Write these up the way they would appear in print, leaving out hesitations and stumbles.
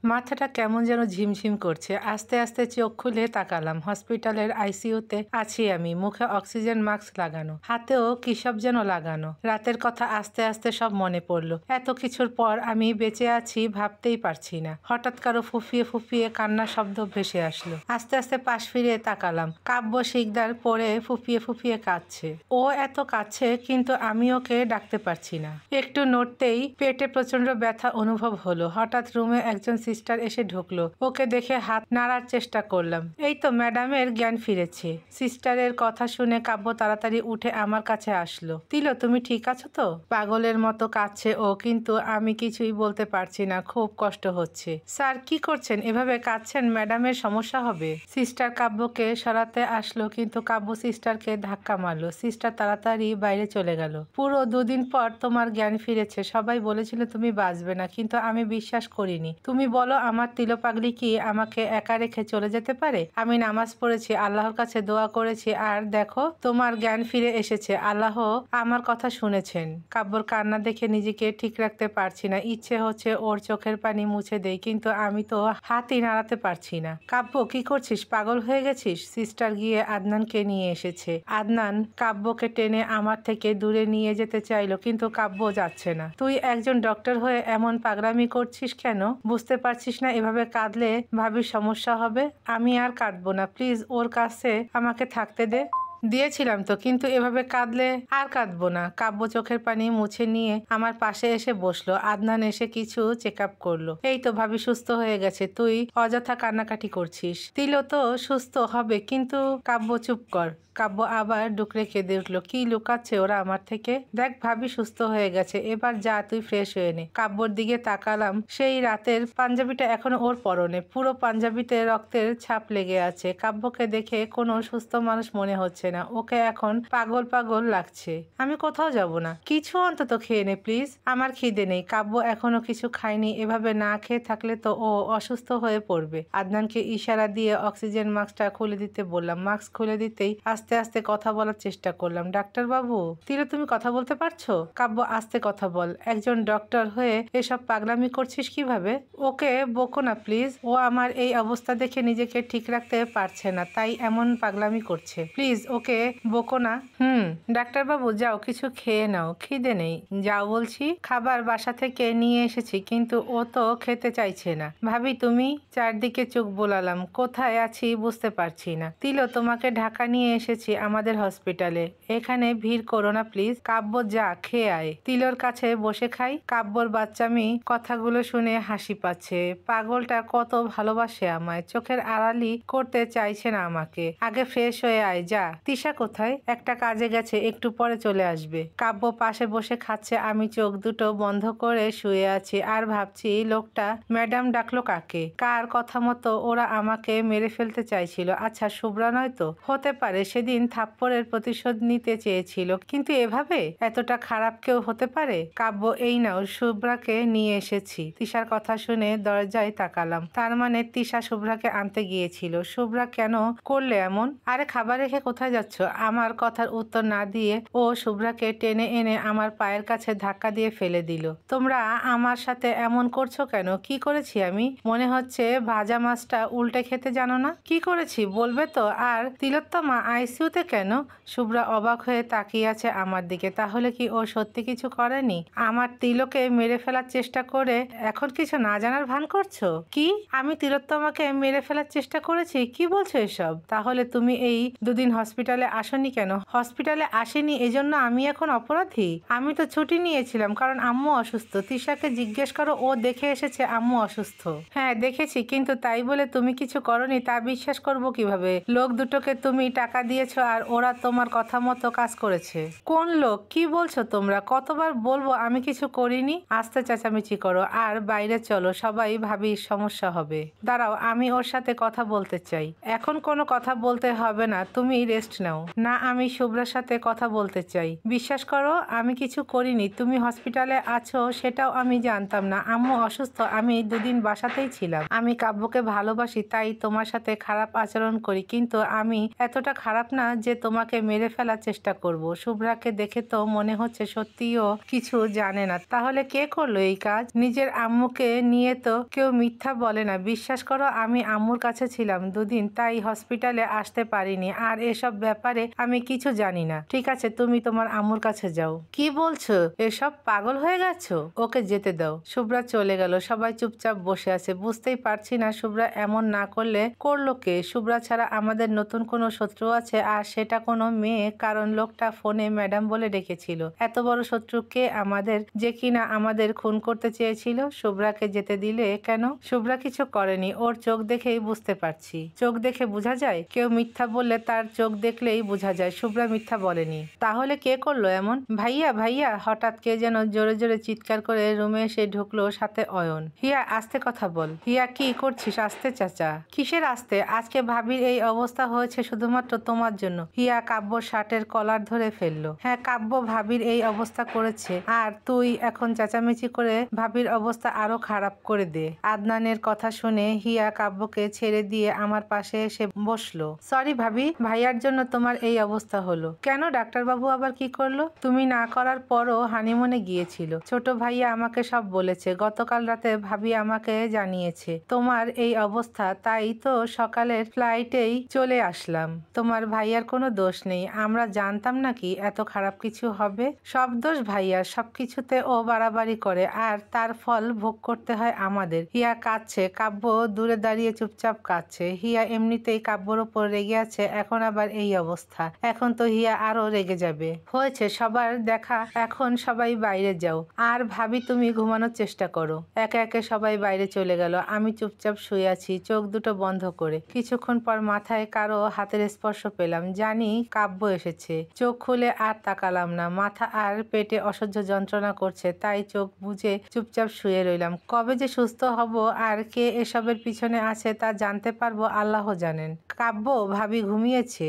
মাথাটা কেমন যেন ঝিমঝিম করছে। আস্তে আস্তে চোখ খুলে তাকালাম। হসপিটালের আইসিইউতে আছি আমি, মুখে অক্সিজেন মাস্ক লাগানো, হাতেও কিসব যেন লাগানো। রাতের কথা আস্তে আস্তে সব মনে পড়লো। এত কিছুর পর আমি বেঁচে আছি ভাবতেই পারছি না। হঠাৎ কারো ফুফিয়ে ফুফিয়ে কান্নার শব্দ ভেসে আসলো। আস্তে আস্তে পাশ ফিরে তাকালাম। কাব্য শিকদার পরে ফুফিয়ে ফুফিয়ে কাঁদছে। ও এত কাঁদছে কিন্তু আমি ওকে ডাকতে পারছি না। একটু নড়তেই পেটে প্রচন্ড ব্যথা অনুভব হলো। হঠাৎ রুমে একজন সিস্টার এসে ঢুকলো। ওকে দেখে হাত নাড়ার চেষ্টা করলাম। এই তো ম্যাডামের জ্ঞান ফিরেছে। সিস্টারের কথা শুনে কাব্য তাড়াতাড়ি উঠে আমার কাছে আসলো। তিলো, তুমি ঠিক আছো তো? পাগলের মতো কাঁদছে ও, কিন্তু আমি কিছুই বলতে পারছি না, খুব কষ্ট হচ্ছে। স্যার কি করছেন? এভাবে কাঁদছেন, ম্যাডামের সমস্যা হবে। সিস্টার কাব্যকে সরাতে আসলো কিন্তু কাব্য সিস্টারকে ধাক্কা মারলো। সিস্টার তাড়াতাড়ি বাইরে চলে গেল। পুরো 2 দিন পর তোমার জ্ঞান ফিরেছে। সবাই বলেছিল তুমি বাঁচবে না, কিন্তু আমি বিশ্বাস করিনি। তুমি বলো, আমার তিলো পাগলি কি আমাকে একা রেখে চলে যেতে পারে? আমি নামাজ পড়েছি, আল্লাহর কাছে দোয়া করেছি, আর দেখো তোমার জ্ঞান ফিরে এসেছে। আল্লাহ আমার কথা শুনেছেন। কাব্যর কান্না দেখে নিজেকে ঠিক রাখতে পারছি না। ইচ্ছে হচ্ছে ওর চোখের পানি মুছে দেই, কিন্তু আমি তো হাতই নাড়াতে পারছি না। কাব্য, কি করছিস? পাগল হয়ে গেছিস? সিস্টার গিয়ে আদনানকে নিয়ে এসেছে। আদনান কাব্যকে টেনে আমার থেকে দূরে নিয়ে যেতে চাইলো, কিন্তু কাব্য যাচ্ছে না। তুই একজন ডক্টর হয়ে এমন পাগলামি করছিস কেন? বুঝতে পারছিস না এভাবে কাঁদলে ভাবির সমস্যা হবে? আমি আর কাঁদবো না, প্লিজ ওর কাছে আমাকে থাকতে দে। দিয়েছিলাম তো, কিন্তু এভাবে কাঁদলে আর কাঁদবো না। কাব্য চোখের পানি মুছে নিয়ে আমার পাশে এসে বসলো। আদনান এসে কিছু চেক আপ করলো। এই তো ভাবি সুস্থ হয়ে গেছে, তুই অযথা কান্নাকাটি করছিস। তিলো তো সুস্থ হবে, কিন্তু কাব্য চুপ কর। কাব্য আবার ডুকরে কেঁদে উঠলো। কি লুকাচ্ছে ওরা আমার থেকে? দেখ ভাবি সুস্থ হয়ে গেছে, এবার যা তুই ফ্রেশ হয়ে নে। কাব্যর দিকে তাকালাম। সেই রাতের পাঞ্জাবিটা এখনো ওর পরনে। পুরো পাঞ্জাবিতে রক্তের ছাপ লেগে আছে। কাব্যকে দেখে কোনো সুস্থ মানুষ মনে হচ্ছে না। ওকে এখন পাগল পাগল লাগছে। আমি কোথাও যাব না। কিছু অন্তত খেয়ে নে প্লিজ। আমার খিদে নেই। কাব্য এখনো কিছু খায়নি। এভাবে না খেয়ে থাকলে তো ও অসুস্থ হয়ে পড়বে। আদনানকে ইশারা দিয়ে অক্সিজেন মাস্কটা খুলে দিতে বললাম। মাস্ক খুলে দিতেই আস্তে আস্তে কথা বলার চেষ্টা করলাম। ডাক্তার বাবু। তিলো, তুমি কথা বলতে পারছো? কাব্য, আস্তে কথা বল। একজন ডক্টর হয়ে এসব পাগলামি করছিস কিভাবে? ওকে বকো না প্লিজ। ও আমার এই অবস্থা দেখে নিজেকে ঠিক রাখতে পারছে না, তাই এমন পাগলামি করছে। প্লিজ ওকে বকো না। ডাক্তার বাবু, যাও কিছু খেয়ে নাও। খিদে নেই। যাও বলছি। খাবার বাসা থেকে নিয়ে এসেছি, কিন্তু ও তো খেতে চাইছে না। ভাবি, তুমি? চারদিকে চোখ বোলালাম, কোথায় আছি বুঝতে পারছি না। তিলো, তোমাকে ঢাকা নিয়ে এসেছি আমাদের হসপিটালে। এখানে ভিড় করো না প্লিজ। কাব্য, যা খেয়ে আয়। তিলোর কাছে বসে খাই। কাব্যর বাচ্চামি কথাগুলো শুনে হাসি পাচ্ছে। পাগলটা কত ভালোবাসে আমায়, চোখের আড়ালি করতে চাইছে না আমাকে। আগে ফ্রেশ হয়ে আয় যা। তিশা কোথায়? একটা কাজে গেছে, একটু পরে চলে আসবে। কাব্য পাশে বসে খাচ্ছে। আমি চোখ দুটো বন্ধ করে শুয়ে আছি আর ভাবছি, লোকটা ম্যাডাম ডাকলো কাকে? কার কথা মতো ওরা আমাকে মেরে ফেলতে চাইছিল? আচ্ছা, শুভ্রা নয় তো? হতে পারে, সেদিন থাপ্পড়ের প্রতিশোধ নিতে চেয়েছিল, কিন্তু এভাবে এতটা খারাপ কেউ হতে পারে? কাব্য, এই নাও, শুভ্রাকে নিয়ে এসেছি। তিশার কথা শুনে দরজায় তাকালাম। তার মানে তিশা শুভ্রাকে আনতে গিয়েছিল। শুভ্রা কেন করলে এমন? আরে খাবার রেখে কোথায় যাচ্ছ? আমার কথার উত্তর না দিয়ে ও শুভ্রাকে টেনে এনে আমার পায়ের কাছে ধাক্কা দিয়ে ফেলে দিল। তোমরা আমার সাথে এমন করছো কেন? কি করেছি আমি? মনে হচ্ছে ভাজা মাছটা উল্টে খেতে জানো না। কি করেছি বলবে তো? আর তিলোত্তমা আইসিইউতে কেন? শুভ্রা অবাক হয়ে তাকিয়ে আছে আমার দিকে। তাহলে কি ও সত্যি কিছু করেনি? আমার তিলোকে মেরে ফেলার চেষ্টা করে এখন কিছু না জানার ভান করছো? কি? আমি তিলোত্তমাকে মেরে ফেলার চেষ্টা করেছি? কি বলছো এসব? তাহলে তুমি এই 2 দিন হসপিটালে আসনি কেন? হসপিটালে আসেনি এজন্য আমি এখন অপরাধী? আমি তো ছুটি নিয়েছিলাম কারণ আম্মু অসুস্থ। তিশাকে জিজ্ঞেস করো, ও দেখে এসেছে আম্মু অসুস্থ। হ্যাঁ দেখেছি, কিন্তু তাই বলে তুমি কিছু করনি তা বিশ্বাস করব কিভাবে? লোক দুটোকে তুমি টাকা দিয়েছো আর ওরা তোমার কথা মতো কাজ করেছে। কোন লোক? কি বলছো তোমরা? কতবার বলবো আমি কিছু করিনি? আস্তে চেঁচামেচি করো আর বাইরে চলো, সবাই ভাবি সমস্যা হবে। দাঁড়াও, আমি ওর সাথে কথা বলতে চাই। এখন কোনো কথা বলতে হবে না, তুমি রেস্ট রেস্ট নাও। না, আমি শুভ্রার সাথে কথা বলতে চাই। বিশ্বাস করো আমি কিছু করিনি। তুমি হসপিটালে আছো সেটাও আমি জানতাম না। আম্মু অসুস্থ, আমি দুদিন বাসাতেই ছিলাম। আমি কাব্যকে ভালোবাসি, তাই তোমার সাথে খারাপ আচরণ করি, কিন্তু আমি এতটা খারাপ না যে তোমাকে মেরে ফেলার চেষ্টা করব। শুভ্রাকে দেখে তো মনে হচ্ছে সত্যিও কিছু জানে না। তাহলে কে করলো এই কাজ? নিজের আম্মুকে নিয়ে তো কেউ মিথ্যা বলে না। বিশ্বাস করো আমি আম্মুর কাছে ছিলাম দুদিন, তাই হসপিটালে আসতে পারিনি। আর এসব ব্যাপারে আমি কিছু জানি না। ঠিক আছে, তুমি তোমার আম্মুর কাছে যাও। কি বলছো? এসব পাগল হয়ে গেছো? ওকে যেতে দাও। শুভ্রা চলে গেল। সবাই চুপচাপ বসে আছে। বুঝতেই পারছি না শুভ্রা এমন না করলো কে? শুভ্রা ছাড়া আমাদের নতুন কোনো শত্রু আছে? আর সেটা কোনো মেয়ে, কারণ লোকটা ফোনে ম্যাডাম বলে ডেকেছিল। এত বড় শত্রু কে আমাদের, যে কিনা আমাদের খুন করতে চেয়েছিল? শুভ্রাকে যেতে দিলে কেন? শুভ্রা কিছু করেনি, ওর চোখ দেখেই বুঝতে পারছি। চোখ দেখে বোঝা যায়? কেউ মিথ্যা বললে তার চোখ দেখলেই বোঝা যায়। শুভ্রা মিথ্যা বলেনি। তাহলে কে করলো এমন? ভাইয়া ভাইয়া! হঠাৎ কে যেন জোরে জোরে চিৎকার করে রুমে এসে ঢুকলো, সাথে অয়ন। হিয়া আস্তে কথা বল। হিয়া কি করছিস? আস্তে চাচা। কিসের আস্তে? আজকে ভাবির এই অবস্থা হয়েছে শুধুমাত্র তোমার জন্য। হিয়া কাব্য শার্টের কলার ধরে ফেললো। হ্যাঁ, কাব্য ভাবির এই অবস্থা করেছে, আর তুই এখন চেঁচামেচি করে ভাবির অবস্থা আরো খারাপ করে দে। আদনানের কথা শুনে হিয়া কাব্যকে ছেড়ে দিয়ে আমার পাশে এসে বসলো। সরি ভাবি, ভাইয়ার জন্য তোমার এই অবস্থা হলো। কেন? ডাক্তারবাবু আবার কি করলো? তুমি না করার পরও হানিমুনে গিয়েছিল। ছোট ভাইয়া আমাকে সব বলেছে। গতকাল রাতে ভাবি আমাকে জানিয়েছে তোমার এই অবস্থা, তাই তো সকালের ফ্লাইটেই চলে আসলাম। তোমার ভাইয়ার কোনো দোষ নেই। আমরা জানতাম নাকি এত খারাপ কিছু হবে? সব দোষ ভাইয়ার। সবকিছুতে ও বাড়াবাড়ি করে, আর তার ফল ভোগ করতে হয় আমাদের। হিয়া কাঁদছে। কাব্য দূরে দাঁড়িয়ে চুপচাপ কাঁদছে। হিয়া এমনিতেই কাব্যর ওপর রেগে আছে, এখন আবার এই অবস্থা। এখন তো হিয়া আরো রেগে যাবে। হয়েছে সবার দেখা, এখন সবাই বাইরে যাও। আর ভাবি তুমি ঘুমানোর চেষ্টা করো। একে একে সবাই বাইরে চলে গেল। আমি চুপচাপ শুয়ে আছি, চোখ দুটো বন্ধ করে। কিছুক্ষণ পর মাথায় কারো হাতের স্পর্শ পেলাম। জানি কাব্য এসেছে। চোখ খুলে আর তাকালাম না। মাথা আর পেটে অসহ্য যন্ত্রণা করছে, তাই চোখ বুজে চুপচাপ শুয়ে রইলাম। কবে যে সুস্থ হব আর কে এসবের পিছনে আছে তা জানতে পারবো আল্লাহ জানেন। কাব্য, ভাবি ঘুমিয়েছে?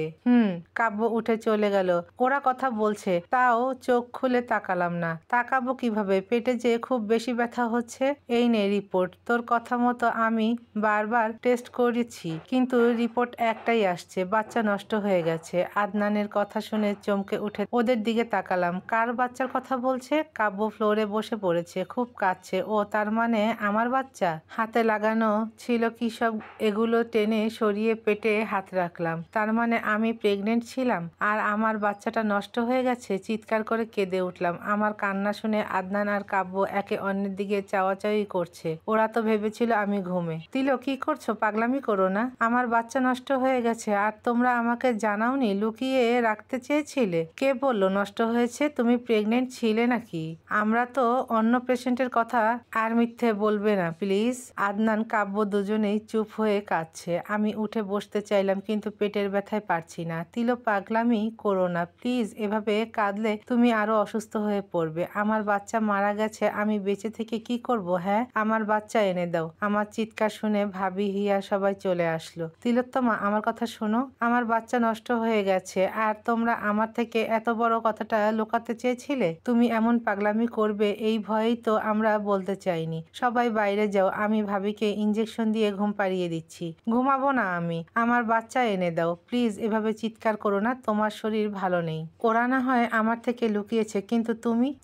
কাব্য উঠে চলে গেল। ওরা কথা বলছে, তাও চোখ খুলে তাকালাম না। তাকাবো কিভাবে? পেটে যে খুব বেশি ব্যথা হচ্ছে। এই নে রিপোর্ট। তোর কথা মতো আমি বারবার টেস্ট করেছি, কিন্তু রিপোর্ট একটাই আসছে, বাচ্চা নষ্ট হয়ে গেছে। আদনানের কথা শুনে চমকে উঠে ওদের দিকে তাকালাম। কার বাচ্চার কথা বলছে? কাব্য ফ্লোরে বসে পড়েছে, খুব কাঁদছে। ও তার মানে আমার বাচ্চা? হাতে লাগানো ছিল কি সব, এগুলো টেনে সরিয়ে পেটে হাত রাখলাম। তার মানে আমি প্রেগনেন্ট ছিলাম আর আমার বাচ্চাটা নষ্ট হয়ে গেছে? চিৎকার করে কেঁদে উঠলাম। আমার কান্না শুনে আদনান আর কাব্য একে অন্যের দিকে চাওয়াচাওয়ি করছে। ওরা তো ভেবেছিল আমি ঘুমে। তিলো, কি করছো? পাগলামি করো না। আমার বাচ্চা নষ্ট হয়ে গেছে আর তোমরা আমাকে জানাওনি? লুকিয়ে রাখতে চেয়েছিলে? কে বললো নষ্ট হয়েছে? তুমি প্রেগনেন্ট ছিলে নাকি? আমরা তো অন্য পেশেন্টের কথা। আর মিথ্যে বলবে না প্লিজ। আদনান কাব্য দুজনেই চুপ হয়ে কাঁদছে। আমি উঠে বসতে চাইলাম, কিন্তু পেটের ব্যথায় পারছি না। তিলো, পাগলামি করো না প্লিজ। এভাবে কাঁদলে তুমি আরো অসুস্থ হয়ে পড়বে। আমার বাচ্চা মারা গেছে, আমি বেঁচে থেকে কি করব? হ্যাঁ, আমার বাচ্চা এনে দাও। আমার চিৎকার শুনে ভাবি, হিয়া সবাই চলে আসলো। তিলোত্তমা, আমার কথা শোনো। আমার বাচ্চা নষ্ট হয়ে গেছে আর তোমরা আমার থেকে এত বড় কথাটা লুকাতে চেয়েছিলে? তুমি এমন পাগলামি করবে এই ভয়েই তো আমরা বলতে চাইনি। সবাই বাইরে যাও, আমি ভাবিকে ইঞ্জেকশন দিয়ে ঘুম পাড়িয়ে দিচ্ছি। ঘুমাবো না আমি। আমার বাচ্চা এনে দাও প্লিজ। এভাবে চিৎকার করো না, তোমার শরীর ভালো নেই। ওরা না হয় আমার থেকে লুকিয়েছে, কিন্তু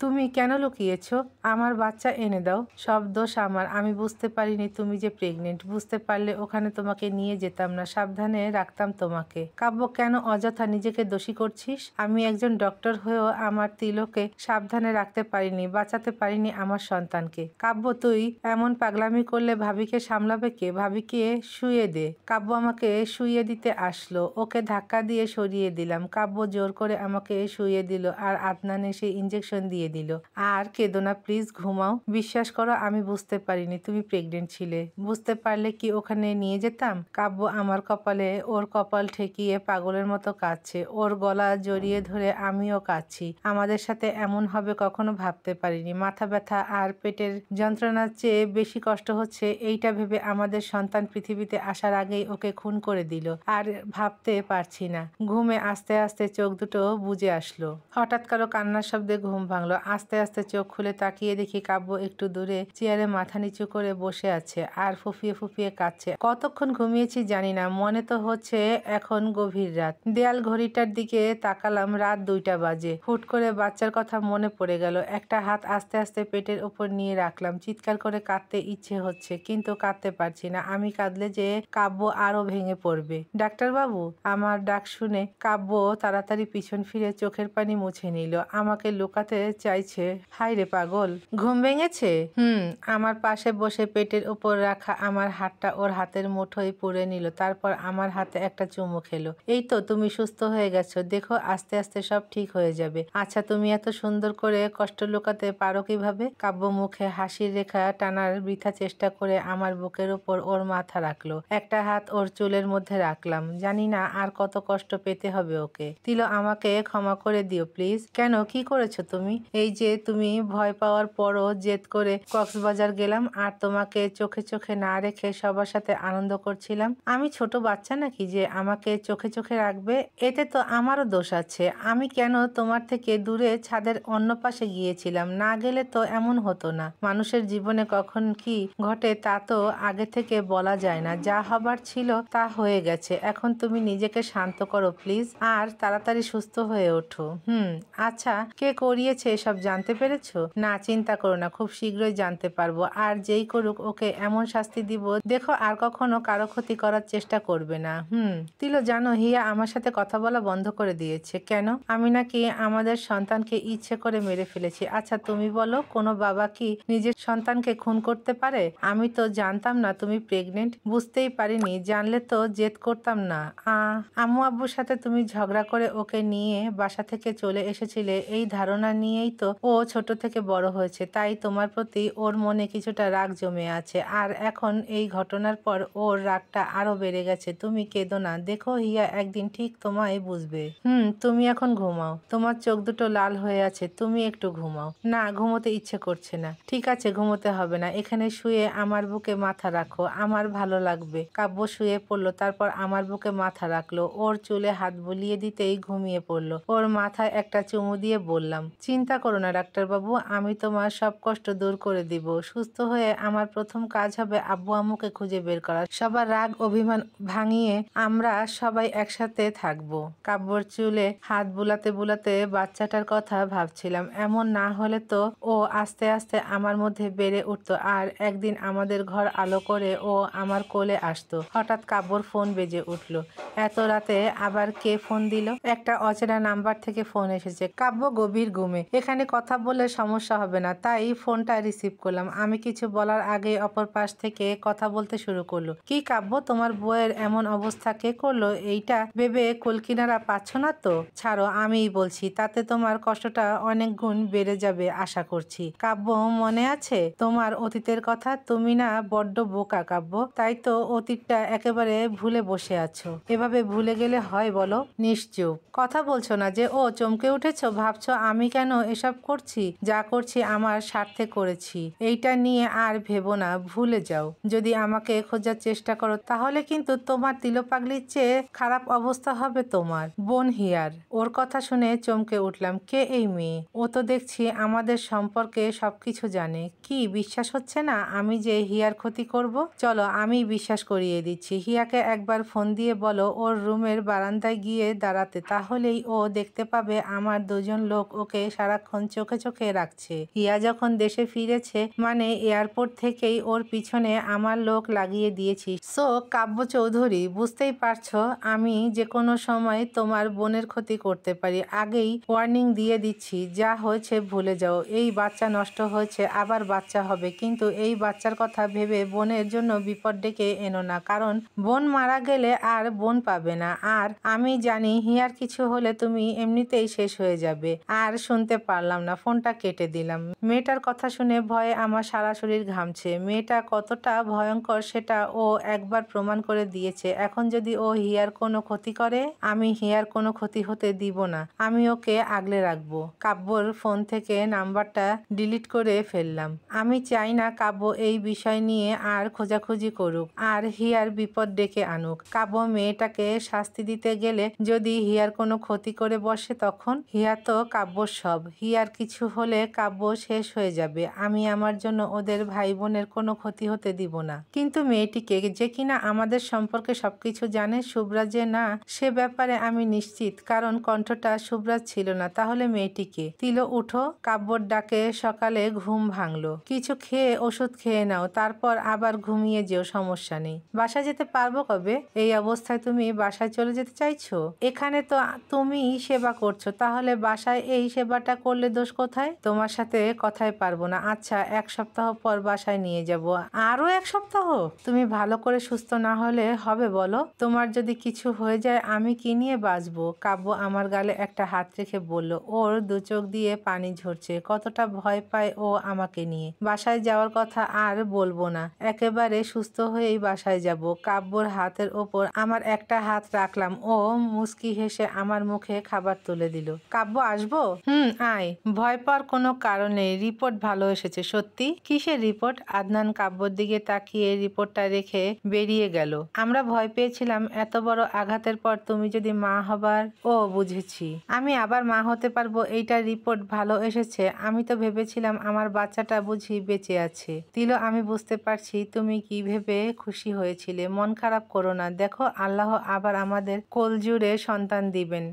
তুমি কেন লুকিয়েছো? আমার বাচ্চা এনে দাও। সব দোষ আমার। আমি বুঝতে পারিনি তুমি যে প্রেগনেন্ট। বুঝতে পারলে ওখানে তোমাকে নিয়ে যেতাম না, সাবধানে রাখতাম তোমাকে। কাব্য, কেন অযথা নিজেকে দোষী করছিস? আমি একজন ডক্টর হয়েও আমার তিলোকে সাবধানে রাখতে পারিনি, বাঁচাতে পারিনি আমার সন্তানকে। কাব্য, তুই এমন পাগলামি করলে ভাবিকে সামলাবে কে? ভাবিকে শুইয়ে দে। কাব্য আমাকে শুইয়ে দিতে আসলো, ওকে ধাক্কা দিয়ে সরিয়ে দিলাম। কাব্য জোর করে আমাকে শুইয়ে দিল আর আদনান এসে ইঞ্জেকশন দিয়ে দিল। আর কেঁদো না প্লিজ, ঘুমাও। বিশ্বাস করো আমি বুঝতে পারিনি তুমি প্রেগনেন্ট ছিলে। বুঝতে পারলে কি ওখানে নিয়ে যেতাম? কাব্য আমার কপালে ওর কপাল ঠেকিয়ে পাগলের মতো কাঁদছে। ওর গলা জড়িয়ে ধরে আমিও কাঁদছি। আমাদের সাথে এমন হবে কখনো ভাবতে পারিনি। মাথা ব্যথা আর পেটের যন্ত্রণার চেয়ে বেশি কষ্ট হচ্ছে এইটা ভেবে আমাদের সন্তান পৃথিবীতে আসার আগেই ওকে খুন করে দিল। আর ভাবতে পারছি না। ঘুমে আস্তে আস্তে চোখ দুটো বুজে আসলো। হঠাৎ কারো কান্নার শব্দে ঘুম ভাঙলো। আস্তে আস্তে চোখ খুলে তাকিয়ে দেখি কাব্য একটু দূরে চেয়ারে মাথা নিচু করে বসে আছে আর ফুপিয়ে ফুপিয়ে কাঁদছে। কতক্ষণ ঘুমিয়েছি জানি না, মনে তো হচ্ছে এখন গভীর রাত। দেয়াল ঘড়িটার দিকে তাকালাম, রাত 2টা বাজে। হুট করে বাচ্চার কথা মনে পড়ে গেল। একটা হাত আস্তে আস্তে পেটের উপর নিয়ে রাখলাম। চিৎকার করে কাঁদতে ইচ্ছে হচ্ছে, কিন্তু কাঁদতে পারছি না। আমি কাঁদলে যে কাব্য আরো ভেঙে পড়বে। ডাক্তারবাবু, আমার ডাক শুনে কাব্য তাড়াতাড়ি পিছন ফিরে চোখের পানি মুছে নিল। আমাকে লুকাতে চাইছে। হায় রে পাগল, ঘুম ভেঙেছে? আমার পাশে বসে পেটের উপর রাখা আমার হাতটা ওর হাতের মুঠোয় পুরে নিল। তারপর আমার হাতে একটা চুমু খেলো। এই তো, তুমি সুস্থ হয়ে গেছো। দেখো, আস্তে আস্তে সব ঠিক হয়ে যাবে। আচ্ছা, তুমি এত সুন্দর করে কষ্ট লুকাতে পারো কিভাবে? কাব্য মুখে হাসির রেখা টানার বৃথা চেষ্টা করে আমার বুকের উপর ওর মাথা রাখলো। একটা হাত ওর চুলের মধ্যে রাখলাম। জানি না আর কত কষ্ট পেতে হবে ওকে। তিলো, আমাকে ক্ষমা করে দিও প্লিজ। কেন, কি করেছো তুমি? এই যে, তুমি ভয় পাওয়ার পরও জেদ করে কক্সবাজার গেলাম আর তোমাকে চোখে চোখে না রেখে সবার সাথে আনন্দ করছিলাম। আমি ছোট বাচ্চা নাকি যে আমাকে চোখে চোখে রাখবে? এতে তো আমারও দোষ আছে। আমি কেন তোমার থেকে দূরে ছাদের অন্য পাশে গিয়েছিলাম? না গেলে তো এমন হতো না। মানুষের জীবনে কখন কি ঘটে তা তো আগে থেকে বলা যায় না। যা হবার ছিল তা হয়ে গেছে। এখন তুমি নিজেকে শান্ত করো প্লিজ, আর তাড়াতাড়ি সুস্থ হয়ে ওঠো। আচ্ছা, কে করিয়েছে এসব জানতে পেরেছো? না, চিন্তা করো না, খুব শীঘ্রই জানতে পারবো। আর যেই করুক, ওকে এমন শাস্তি দিব দেখো আর কখনো কারো ক্ষতি করার চেষ্টা করবে না। তিলো, জানো, হিয়া আমার সাথে কথা বলা বন্ধ করে দিয়েছে। কেন? আমি নাকি আমাদের সন্তানকে ইচ্ছে করে মেরে ফেলেছি। আচ্ছা, তুমি বলো, কোনো বাবা কি নিজের সন্তানকে খুন করতে পারে? আমি তো জানতাম না তুমি প্রেগনেন্ট। বুঝতেই পারিনি। জানলে তো জেদ করতাম না। আম্মু আব্বুর সাথে তুমি ঝগড়া করে ওকে নিয়ে বাসা থেকে চলে এসেছিলে। এই ধারণা নিয়েই তো ও ছোট থেকে বড় হয়েছে। তাই তোমার প্রতি ওর মনে কিছুটা রাগ জমে আছে। আর এখন এই ঘটনার পর ওর রাগটা আরো বেড়ে গেছে। তুমি কেঁদো না। দেখো, হিয়া একদিন ঠিক তোমায় বুঝবে। তুমি এখন ঘুমাও। তোমার চোখ দুটো লাল হয়ে আছে। তুমি একটু ঘুমাও। না, ঘুমোতে ইচ্ছে করছে না। ঠিক আছে, ঘুমোতে হবে না। এখানে শুয়ে আমার বুকে মাথা রাখো, আমার ভালো লাগবে। কাব্য শুয়ে পড়লো। তারপর আমার বুকে মাথা রাখলো। ওর চুলে হাত বুলিয়ে দিতেই ঘুমিয়ে পড়লো। ওর মাথায় একটা চুমু দিয়ে বললাম, চিন্তা করো না ডাক্তারবাবু, আমি তোমার সব কষ্ট দূর করে দিব। সুস্থ হয়ে আমার প্রথম কাজ হবে আব্বু আম্মুকে খুঁজে বের করা। সবার রাগ অভিমান ভাঙিয়ে আমরা সবাই একসাথে থাকবো। কাব্যর চুলে হাত বুলাতে বুলাতে বাচ্চাটার কথা ভাবছিলাম। এমন না হলে তো ও আস্তে আস্তে আমার মধ্যে বেড়ে উঠতো আর একদিন আমাদের ঘর আলো করে ও আমার কোলে আসতো। হঠাৎ কাব্যর ফোন বেজে উঠলো। এত রাতে আবার কে ফোন দিল? একটা অচেনা নাম্বার থেকে ফোন এসেছে। কাব্য গভীর ঘুমে। এখানে কথা বললে সমস্যা হবে না, তাই ফোনটা রিসিভ করলাম। আমি কিছু বলার আগে অপর পাশ থেকে কথা বলতে শুরু করলো। কি কাব্য, তোমার বউয়ের এমন অবস্থা কে করলো? এইটা ভেবে কুলকিনারা পাচ্ছ না তো? ছাড়ো, আমিই বলছি। তাতে তোমার কষ্টটা অনেক গুণ বেড়ে যাবে আশা করছি। কাব্য, মনে আছে তোমার অতীতের কথা? তুমি না বড্ড বোকা কাব্য, তাই তো অতীতটা একেবারে ভুলে বসে আছো। এভাবে ভুলে গেলে হয় বলো? নিশ্চুপ। কথা বলছো না যে? ও, চমকে উঠেছো? ভাবছো আমি কেন এসব করছি? যা করছি আমার স্বার্থে করেছি। এইটা নিয়ে আর ভেবো না, ভুলে যাও। যদি আমাকে খোঁজার চেষ্টা করো তাহলে কিন্তু তোমার তিলো পাগলির চেয়ে খারাপ অবস্থা হবে তোমার। বোন হিয়ার। ওর কথা শুনে চমকে উঠলাম। কে এই মেয়ে? ও তো দেখছি আমাদের সম্পর্কে সবকিছু জানে। কি বিশ্বাস হচ্ছে না আমি যে হিয়ার ক্ষতি করব? চলো, আমি বিশ্বাস করিয়ে দিচ্ছি। হিয়াকে একবার ফোন দিয়ে বলো ওর রুমের বারান্দায় গিয়ে দাঁড়াতে, তাহলেই ও দেখতে পাবে আমার দুজন লোক ওকে সারাক্ষণ চোখে চোখে রাখছে। হিয়া যখন দেশে ফিরেছে মানে এয়ারপোর্ট থেকেই ওর পিছনে আমার লোক লাগিয়ে দিয়েছি। সো কাব্য চৌধুরী, বুঝতেই পারছো আমি যে কোনো সময় তোমার বোনের ক্ষতি করতে পারি। আগেই ওয়ার্নিং দিয়ে দিচ্ছি, যা হয়েছে ভুলে যাও। এই বাচ্চা নষ্ট হয়েছে, আবার বাচ্চা হবে, কিন্তু এই বাচ্চার কথা ভেবে বোনের জন্য বিপদ ডেকে এনো না, কারণ বোন মারা গেলে আর বোন পাবে না। আর আমি জানি হিয়ার কিছু হলে তুমি এমনিতেই শেষ হয়ে যাবে। আর শুনতে পারলাম না, ফোনটা কেটে দিলাম। মেয়েটার কথা শুনে ভয়ে আমার সারা শরীর ঘামছে। মেয়েটা কতটা ভয়ঙ্কর সেটা ও একবার প্রমাণ করে দিয়েছে। এখন যদি ও হিয়ার কোনো ক্ষতি করে, আমি হিয়ার কোনো ক্ষতি হতে দিব না। আমি ওকে আগলে রাখবো। কাব্যর ফোন থেকে নাম্বারটা ডিলিট করে ফেললাম। আমি চাই না কাব্য এই বিষয় নিয়ে আর খোঁজাখুঁজি করুক আর হিয়ার বিপদ ডেকে আনুক। কাব্য মেয়েটাকে শাস্তি শাস্তি দিতে গেলে যদি হিয়ার কোনো ক্ষতি করে বসে তখন? হিয়া তো কাব্যর সব, হিয়ার কিছু হলে কাব্য শেষ হয়ে যাবে। আমি আমার জন্য ওদের ভাই বোনের কোনো ক্ষতি হতে দিব না। কিন্তু মেয়েটিকে যে কিনা আমাদের সম্পর্কে সবকিছু জানে, শুভ্রা যে না সে ব্যাপারে আমি নিশ্চিত, কারণ কণ্ঠটা শুভ্রার ছিল না। তাহলে মেয়েটিকে? তিলো উঠো, কাব্যর ডাকে সকালে ঘুম ভাঙলো। কিছু খেয়ে ওষুধ খেয়ে নাও, তারপর আবার ঘুমিয়ে যেও, সমস্যা নেই। বাসায় যেতে পারবো কবে? এই অবস্থায় তুমি বাসায় চলে যেতে চাইছো? এখানে তো তুমি সেবা করছো, তাহলে বাসায় এই সেবাটা করলে দোষ কোথায়? তোমার সাথে কথাই পারবো না। আচ্ছা, 1 সপ্তাহ পর বাসায় নিয়ে যাব। আরো 1 সপ্তাহ? তুমি ভালো করে সুস্থ না হলে হবে বলো? তোমার যদি কিছু হয়ে যায় আমি কি নিয়ে বাঁচবো? কাব্য আমার গালে একটা হাত রেখে বলল। ওর 2 চোখ দিয়ে পানি ঝরছে। কতটা ভয় পায় ও আমাকে নিয়ে। বাসায় যাওয়ার কথা আর বলবো না, একেবারে সুস্থ হয়েই বাসায় যাব। কাব্যর হাতের ওপর আমার একটা হাত রাখলাম। ও মুচকি হেসে আমার মুখে খাবার তুলে দিল। কাব্য আসবো? আয়। ভয় পাওয়ার কোনো কারণ নেই, রিপোর্ট ভালো এসেছে। সত্যি? কিসের রিপোর্ট? আদনান কাব্যর দিকে তাকিয়ে রিপোর্টটা রেখে বেরিয়ে গেল। আমরা ভয় পেয়েছিলাম এত বড় আঘাতের পর তুমি যদি মা হবার। ও বুঝেছি, আমি আবার মা হতে পারবো। এইটার রিপোর্ট ভালো এসেছে। আমি তো ভেবেছিলাম আমার বাচ্চাটা বুঝি বেঁচে আছে। তিলো, আমি বুঝতে পারছি তুমি কি ভেবে খুশি হয়েছিলে। মন খারাপ করো না, দেখো আল্লাহ আবার আমাদের কোলজুড়ে সন্তান দিবেন।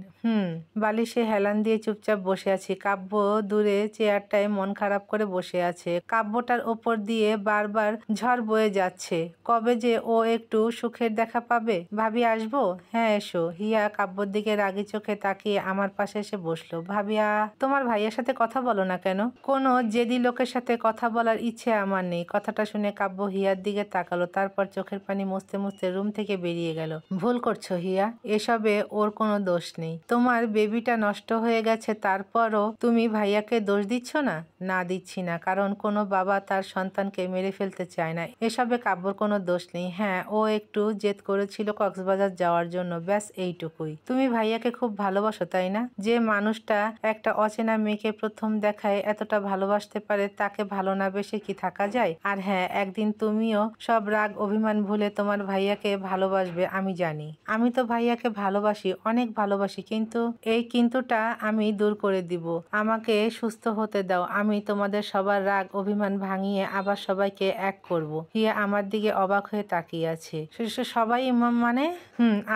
বালিশে হেলান দিয়ে চুপচাপ বসে আছি। কাব্য দূরে চেয়ারটায় মন খারাপ করে বসে আছে। কাব্যটার ওপর দিয়ে বারবার ঝড় বয়ে যাচ্ছে। কবে যে ও একটু সুখের দেখা পাবে? ভাবি আসবো? হ্যাঁ এসো। হিয়া কাব্যর দিকে রাগি চোখে তাকিয়ে আমার পাশে এসে বসলো। ভাবিয়া, তোমার ভাইয়ের সাথে কথা বলো না কেন? কোনো জেদি লোকের সাথে কথা বলার ইচ্ছে আমার নেই। কথাটা শুনে কাব্য হিয়ার দিকে তাকালো, তারপর চোখের পানি মুছতে মুছতে রুম থেকে বেরিয়ে গেল। ভুল করছো হিয়া, এসবে ওর কোনো দোষ নেই। তোমার বেবিটা নষ্ট হয়ে গেছে, তারপরও তুমি ভাইয়াকে দোষ দিচ্ছ না? না, দিচ্ছি না, কারণ কোনো বাবা তার সন্তানকে মেরে ফেলতে চায় না। এসবে কাব্যর কোনো দোষ নেই। হ্যাঁ, ও একটু জেদ করেছিল কক্সবাজার যাওয়ার জন্য, ব্যাস এইটুকুই। তুমি ভাইয়াকে খুব ভালোবাসো তাই না? যে মানুষটা একটা অচেনা মেয়েকে প্রথম দেখায় এতটা ভালোবাসতে পারে, তাকে ভালো না বেসে কি থাকা যায়? আর হ্যাঁ, একদিন তুমিও সব রাগ অভিমান ভুলে তোমার ভাইয়াকে ভালোবাসবে, আমি জানি। আমি তো ভাইয়াকে ভালোবাসি, অনেক ভালোবাসি, কিন্তু এই কিন্তুটা আমি দূর করে দিব। আমাকে সুস্থ হতে দাও, আমি তোমাদের সবার রাগ অভিমান ভাঙিয়ে আবার সবাইকে এক করব। হিয়া আমার দিকে অবাক হয়ে তাকিয়ে আছে। সবাই মানে?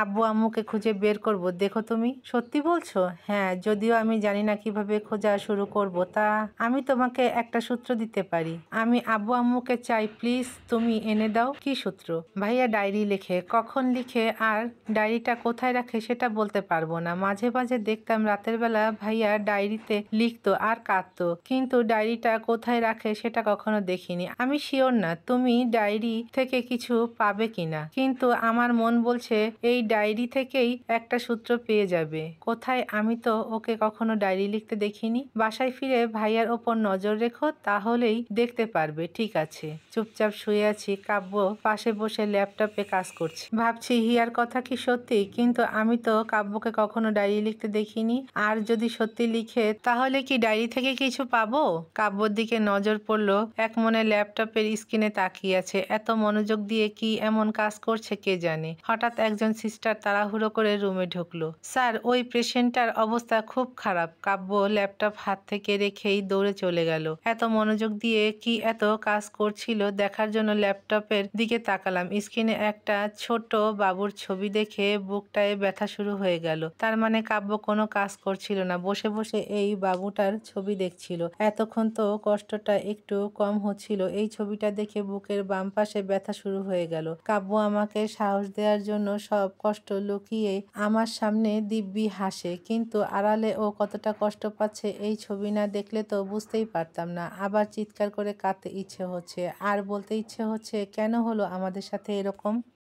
আব্বু আম্মুকে খুঁজে বের করব। দেখো তুমি সত্যি বলছো? হ্যাঁ, যদিও আমি জানি না কিভাবে খোঁজা শুরু করব। তা আমি তোমাকে একটা সূত্র দিতে পারি। আমি আব্বু আম্মুকে চাই, প্লিজ তুমি এনে দাও। কি সূত্র? ভাইয়া ডায়েরি লেখে, কখন লিখে আর ডায়েরিটা কোথায় রাখে সেটা বলতে পারবো না। মাঝে মাঝে দেখতাম রাতের বেলা ভাইয়া ডায়েরিতে লিখতো আর কাঁদতো, কিন্তু ডায়েরিটা কোথায় রাখে সেটা কখনো দেখিনি। আমি শিওর না তুমি ডায়েরি থেকে কিছু পাবে কিনা, কিন্তু আমার মন বলছে এই ডায়েরি থেকেই একটা সূত্র পেয়ে যাবে। কোথায়? আমি তো ওকে কখনো ডায়েরি লিখতে দেখিনি। বাসায় ফিরে ভাইয়ার ওপর নজর রেখো, তাহলেই দেখতে পারবে। ঠিক আছে। চুপচাপ শুয়ে আছি। কাব্য পাশে বসে ল্যাপটপে কাজ করছে। ভাবছি হিয়ার কথা কি সত্যি? কিন্তু আমি তো কাব্যকে কখনো ডায়েরি লিখতে দেখিনি। আর যদি সত্যি লিখে, তাহলে কি ডায়েরি থেকে কিছু পাবো? কাব্যর দিকে নজর পড়লো। এক মনে ল্যাপটপের স্ক্রিনে তাকিয়ে আছে। এত মনোযোগ দিয়ে কি এমন কাজ করছে কে জানে। হঠাৎ একজন সিস্টার তাড়াহুড়ো করে রুমে ঢুকলো। স্যার, ওই পেশেন্টটার অবস্থা খুব খারাপ। কাব্য ল্যাপটপ হাত থেকে রেখেই দৌড়ে চলে গেল। এত মনোযোগ দিয়ে কি এত কাজ করছিল দেখার জন্য ল্যাপটপের দিকে তাকালাম। স্ক্রিনে একটা ছোট বাবুর ছবি দেখে বুকটায় ব্যথা শুরু হয়ে গেল। তার মানে কাব্য কোনো কাজ করছিল না, বসে বসে এই বাবুটার ছবি দেখছিল। এতক্ষণ তো কষ্টটা একটু কম হচ্ছিল, এই ছবিটা দেখে বুকের বাম পাশে ব্যথা শুরু হয়ে গেল। কাব্য আমাকে সাহস দেওয়ার জন্য সব কষ্ট লুকিয়ে আমার সামনে দিব্যি হাসে, কিন্তু আড়ালে ও কতটা কষ্ট পাচ্ছে এই ছবি না দেখলে তো বুঝতেই পারতাম না। আবার চিৎকার করে কাঁদতে ইচ্ছে হচ্ছে, আর বলতে ইচ্ছে হচ্ছে কেন হলো আমাদের সাথে এরকম।